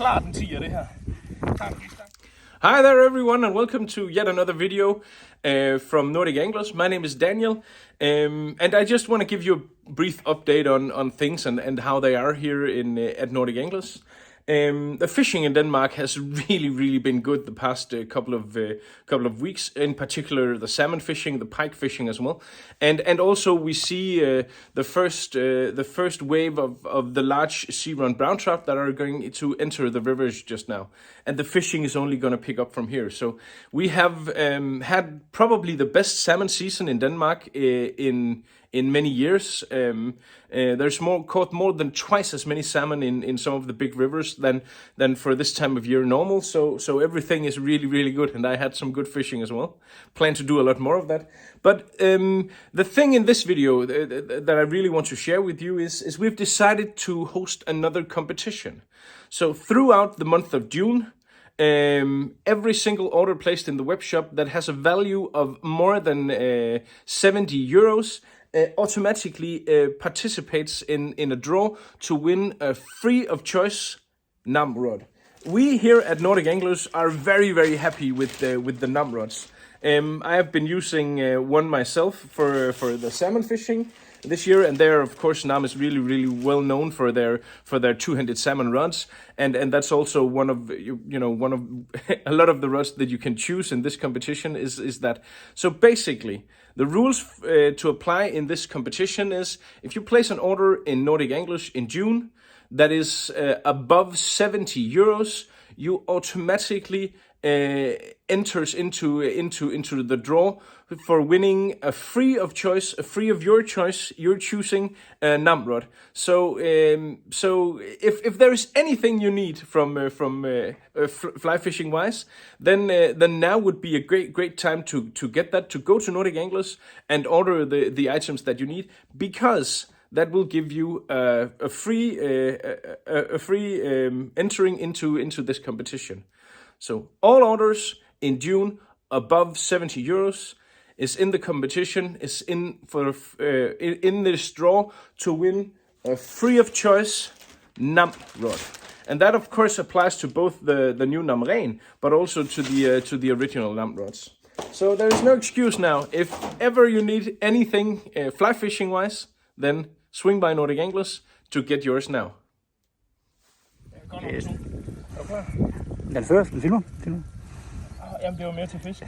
klart en 10'er, det her. Hi there everyone and welcome to yet another video from Nordic Anglers. My name is Daniel and I just want to give you a brief update on things and how they are here at Nordic Anglers. The fishing in Denmark has really been good the past couple of weeks. In particular, the salmon fishing, the pike fishing as well, and also we see the first wave of the large sea-run brown trout that are going to enter the rivers just now, and the fishing is only going to pick up from here. So we have had probably the best salmon season in Denmark in many years. There's caught more than twice as many salmon in some of the big rivers than for this time of year normal. So everything is really good, and I had some good fishing as well. Plan to do a lot more of that. But the thing in this video that I really want to share with you is we've decided to host another competition. So throughout the month of June, every single order placed in the web shop that has a value of more than 70 euros automatically participates in a draw to win a free of choice NAM rod. We here at Nordic Anglers are very happy with the NAM rods. I have been using one myself for the salmon fishing this year, and there of course NAM is really well known for their two-handed salmon rods, and that's also one of one of a lot of the rods that you can choose in this competition is that. So basically the rules to apply in this competition is if you place an order in Nordic Anglers in June that is above 70 euros, you automatically enters into the draw for winning a free of your choice, you're choosing a NAM rod. So if there is anything you need from fly fishing wise, then now would be a great time to get that, to go to Nordic Anglers and order the items that you need, because that will give you a free entering into this competition. So all orders in June above 70 euros is in the competition, is in this draw to win a free of choice NAM rod. And that of course applies to both the new NAM Ren, but also to the original NAM rods. So there is no excuse now. If ever you need anything fly fishing wise, then swing by Nordic Anglers to get yours now. Yes. Den fører, du filmer? Jamen, det var mere til fisk.